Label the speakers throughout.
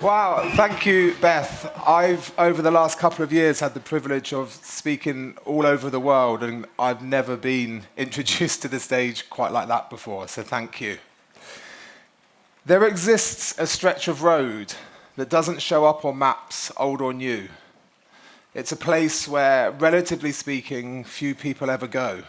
Speaker 1: Wow, thank you, Beth. I've, over the last couple of years, had the privilege of speaking all over the world, and I've never been introduced to the stage quite like that before, so thank you. There exists a stretch of road that doesn't show up on maps, old or new. It's a place where, relatively speaking, few people ever go.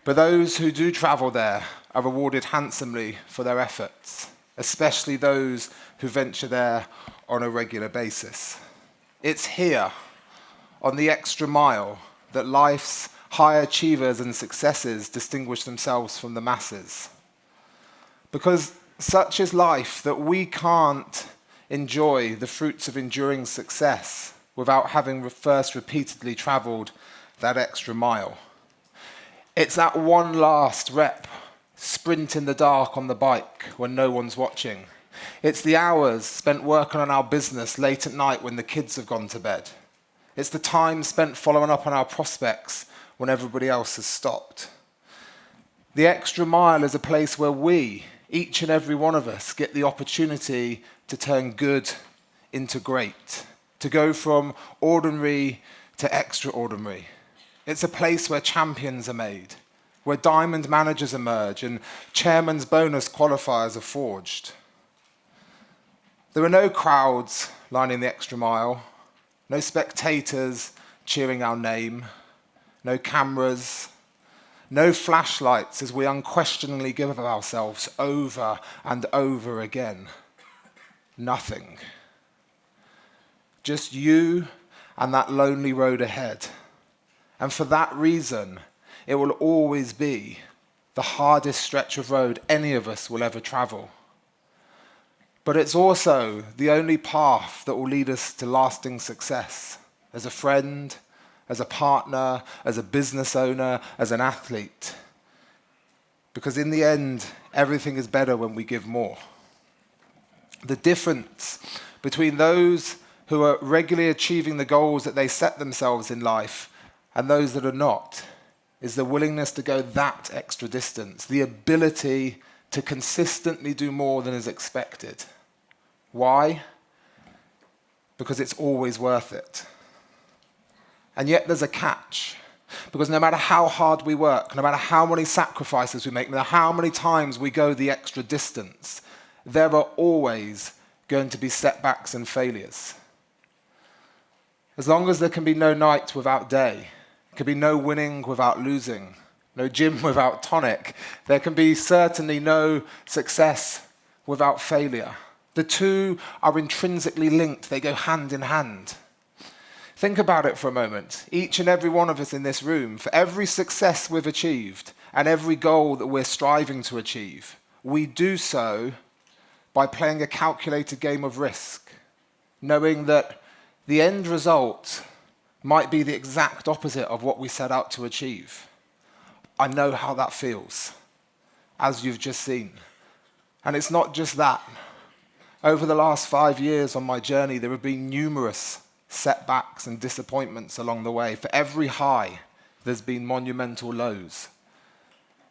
Speaker 1: But those who do travel there are rewarded handsomely for their efforts, especially those who venture there on a regular basis. It's here, on the extra mile, that life's high achievers and successes distinguish themselves from the masses. Because such is life that we can't enjoy the fruits of enduring success without having first repeatedly traveled that extra mile. It's that one last rep, sprint in the dark on the bike when no one's watching. It's the hours spent working on our business late at night when the kids have gone to bed. It's the time spent following up on our prospects when everybody else has stopped. The extra mile is a place where we, each and every one of us, get the opportunity to turn good into great, to go from ordinary to extraordinary. It's a place where champions are made, where diamond managers emerge and chairman's bonus qualifiers are forged. There are no crowds lining the extra mile, no spectators cheering our name, no cameras, no flashlights as we unquestioningly give of ourselves over and over again. Nothing. Just you and that lonely road ahead. And for that reason, it will always be the hardest stretch of road any of us will ever travel. But it's also the only path that will lead us to lasting success as a friend, as a partner, as a business owner, as an athlete. Because in the end, everything is better when we give more. The difference between those who are regularly achieving the goals that they set themselves in life and those that are not is the willingness to go that extra distance, the ability to consistently do more than is expected. Why? Because it's always worth it. And yet there's a catch. Because no matter how hard we work, no matter how many sacrifices we make, no matter how many times we go the extra distance, there are always going to be setbacks and failures. As long as there can be no night without day, there can be no winning without losing, no gym without tonic, there can be certainly no success without failure. The two are intrinsically linked, they go hand in hand. Think about it for a moment. Each and every one of us in this room, for every success we've achieved and every goal that we're striving to achieve, we do so by playing a calculated game of risk, knowing that the end result might be the exact opposite of what we set out to achieve. I know how that feels, as you've just seen. And it's not just that. Over the last 5 years on my journey, there have been numerous setbacks and disappointments along the way. For every high, there's been monumental lows.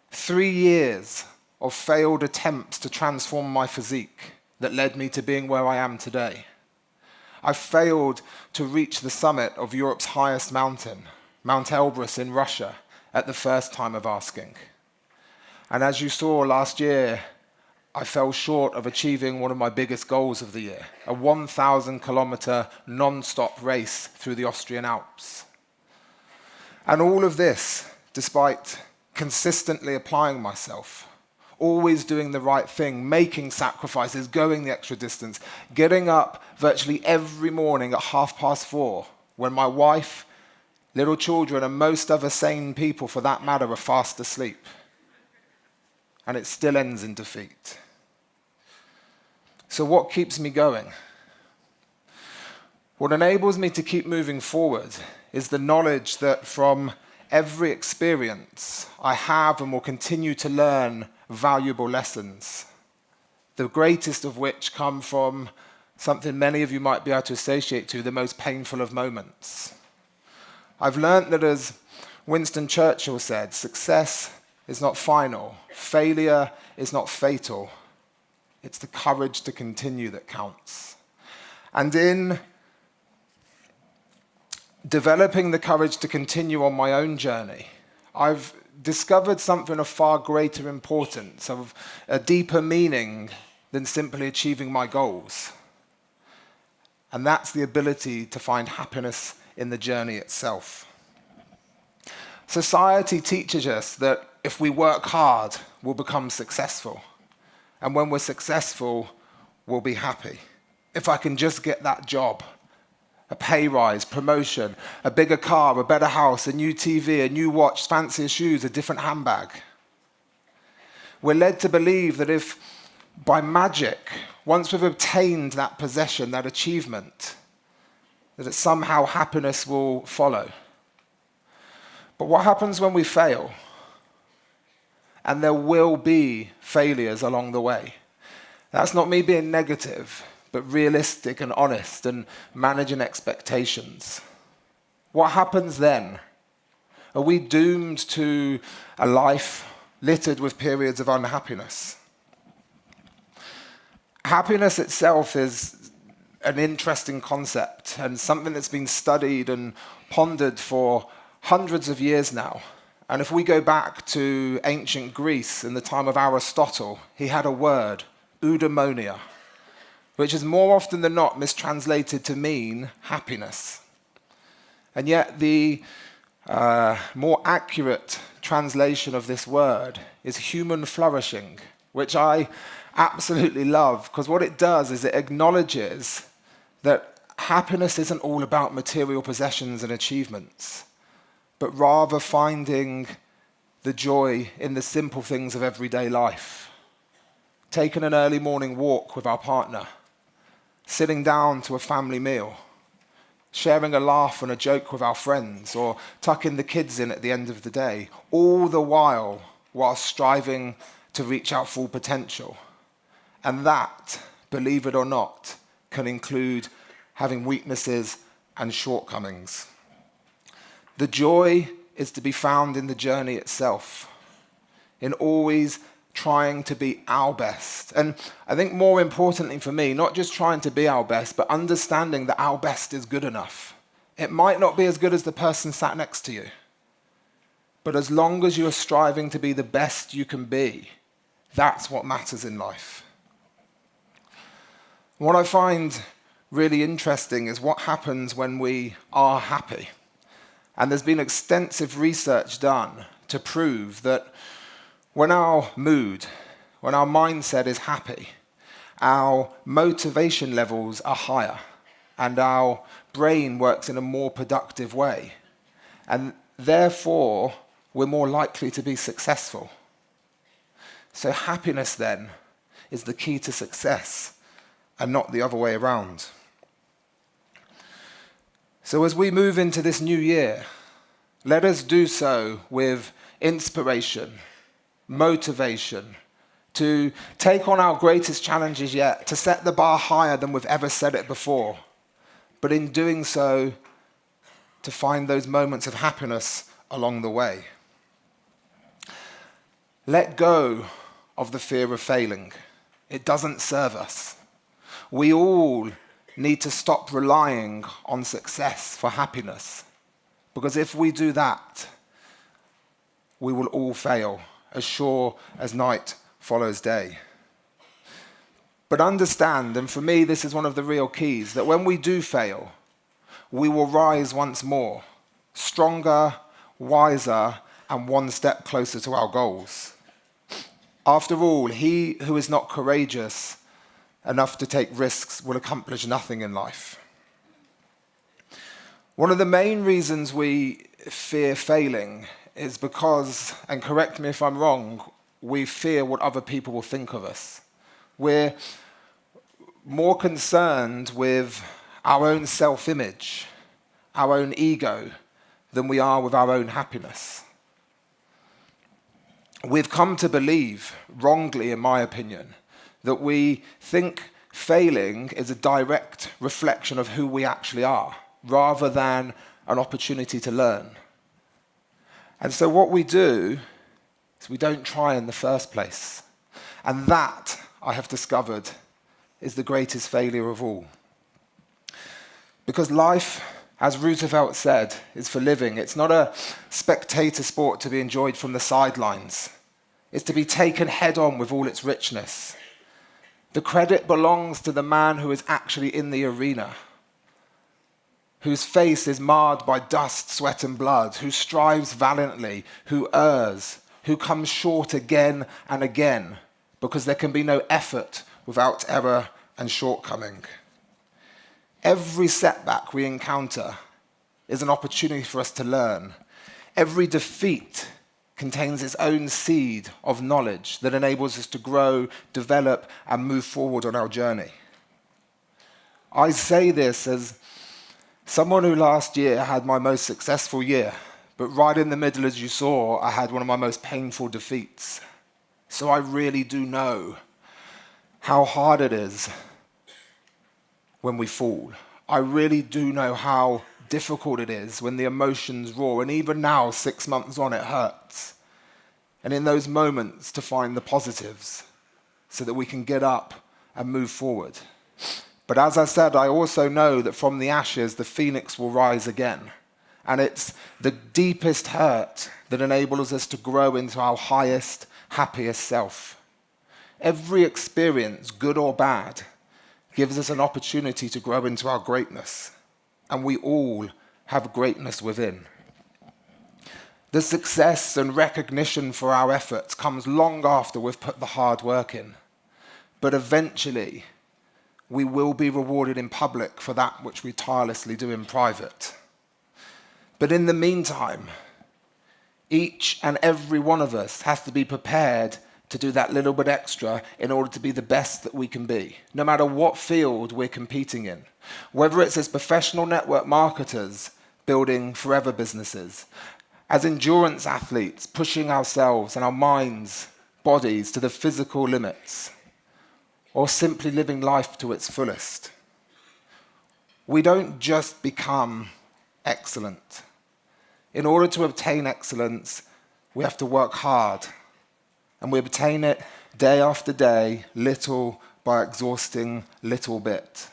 Speaker 1: 3 years of failed attempts to transform my physique that led me to being where I am today. I failed to reach the summit of Europe's highest mountain, Mount Elbrus in Russia, at the first time of asking. And as you saw last year, I fell short of achieving one of my biggest goals of the year, a 1,000-kilometer non-stop race through the Austrian Alps. And all of this, despite consistently applying myself, always doing the right thing, making sacrifices, going the extra distance, getting up virtually every morning at 4:30 when my wife, little children, and most other sane people for that matter are fast asleep. And it still ends in defeat. So what keeps me going? What enables me to keep moving forward is the knowledge that from every experience I have and will continue to learn valuable lessons, the greatest of which come from something many of you might be able to associate to, the most painful of moments. I've learned that, as Winston Churchill said, success is not final, failure is not fatal. It's the courage to continue that counts. And in developing the courage to continue on my own journey, I've discovered something of far greater importance, of a deeper meaning than simply achieving my goals. And that's the ability to find happiness in the journey itself. Society teaches us that if we work hard, we'll become successful. And when we're successful, we'll be happy. If I can just get that job, a pay rise, promotion, a bigger car, a better house, a new TV, a new watch, fancier shoes, a different handbag. We're led to believe that if by magic, once we've obtained that possession, that achievement, that somehow happiness will follow. But what happens when we fail? And there will be failures along the way. That's not me being negative, but realistic and honest and managing expectations. What happens then? Are we doomed to a life littered with periods of unhappiness? Happiness itself is an interesting concept and something that's been studied and pondered for hundreds of years now. And if we go back to ancient Greece in the time of Aristotle, he had a word, eudaimonia, which is more often than not mistranslated to mean happiness. And yet the more accurate translation of this word is human flourishing, which I absolutely love, because what it does is it acknowledges that happiness isn't all about material possessions and achievements, but rather finding the joy in the simple things of everyday life. Taking an early morning walk with our partner, sitting down to a family meal, sharing a laugh and a joke with our friends, or tucking the kids in at the end of the day, all the while striving to reach our full potential. And that, believe it or not, can include having weaknesses and shortcomings. The joy is to be found in the journey itself, in always trying to be our best. And I think more importantly for me, not just trying to be our best, but understanding that our best is good enough. It might not be as good as the person sat next to you, but as long as you're striving to be the best you can be, that's what matters in life. What I find really interesting is what happens when we are happy. And there's been extensive research done to prove that when our mood, when our mindset is happy, our motivation levels are higher and our brain works in a more productive way. And therefore, we're more likely to be successful. So happiness then is the key to success and not the other way around. So as we move into this new year, let us do so with inspiration, motivation, to take on our greatest challenges yet, to set the bar higher than we've ever set it before. But in doing so, to find those moments of happiness along the way. Let go of the fear of failing. It doesn't serve us. We all need to stop relying on success for happiness. Because if we do that, we will all fail, as sure as night follows day. But understand, and for me this is one of the real keys, that when we do fail, we will rise once more, stronger, wiser, and one step closer to our goals. After all, he who is not courageous enough to take risks will accomplish nothing in life. One of the main reasons we fear failing is because, and correct me if I'm wrong, we fear what other people will think of us. We're more concerned with our own self-image, our own ego, than we are with our own happiness. We've come to believe, wrongly in my opinion, that we think failing is a direct reflection of who we actually are, rather than an opportunity to learn. And so what we do is we don't try in the first place. And that, I have discovered, is the greatest failure of all. Because life, as Roosevelt said, is for living. It's not a spectator sport to be enjoyed from the sidelines. It's to be taken head on with all its richness. The credit belongs to the man who is actually in the arena, whose face is marred by dust, sweat, and blood, who strives valiantly, who errs, who comes short again and again, because there can be no effort without error and shortcoming. Every setback we encounter is an opportunity for us to learn. Every defeat contains its own seed of knowledge that enables us to grow, develop, and move forward on our journey. I say this as someone who last year had my most successful year, but right in the middle, as you saw, I had one of my most painful defeats. So I really do know how hard it is when we fall. I really do know how difficult it is when the emotions roar, and even now, 6 months on, it hurts. And in those moments, to find the positives so that we can get up and move forward. But as I said, I also know that from the ashes, the phoenix will rise again. And it's the deepest hurt that enables us to grow into our highest, happiest self. Every experience, good or bad, gives us an opportunity to grow into our greatness. And we all have greatness within. The success and recognition for our efforts comes long after we've put the hard work in. But eventually, we will be rewarded in public for that which we tirelessly do in private. But in the meantime, each and every one of us has to be prepared to do that little bit extra in order to be the best that we can be, no matter what field we're competing in. Whether it's as professional network marketers building forever businesses, as endurance athletes pushing ourselves and our minds, bodies to the physical limits, or simply living life to its fullest. We don't just become excellent. In order to obtain excellence, we have to work hard. And we obtain it day after day, little by exhausting little bit.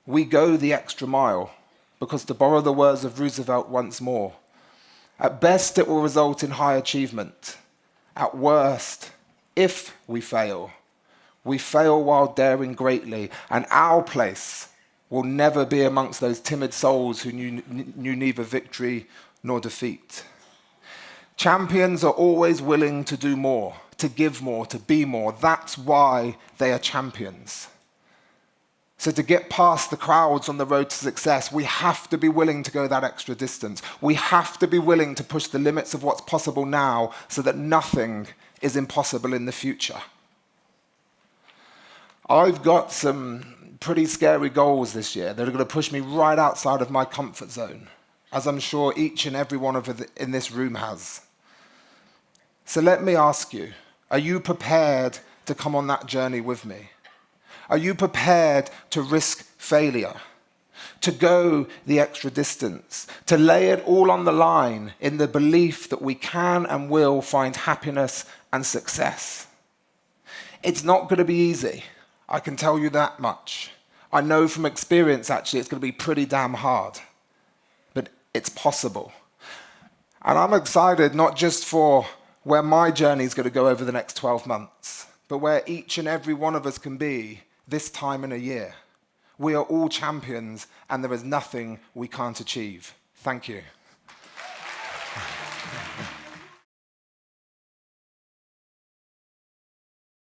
Speaker 1: We go the extra mile because, to borrow the words of Roosevelt once more, at best it will result in high achievement. At worst, if we fail while daring greatly, and our place will never be amongst those timid souls who knew neither victory nor defeat. Champions are always willing to do more, to give more, to be more. That's why they are champions. So to get past the crowds on the road to success, we have to be willing to go that extra distance. We have to be willing to push the limits of what's possible now so that nothing is impossible in the future. I've got some pretty scary goals this year that are going to push me right outside of my comfort zone, as I'm sure each and every one in this room has. So let me ask you, are you prepared to come on that journey with me? Are you prepared to risk failure, to go the extra distance, to lay it all on the line in the belief that we can and will find happiness and success? It's not going to be easy. I can tell you that much. I know from experience, actually, it's going to be pretty damn hard. But it's possible. And I'm excited not just for where my journey is going to go over the next 12 months, but where each and every one of us can be this time in a year. We are all champions, and there is nothing we can't achieve. Thank you.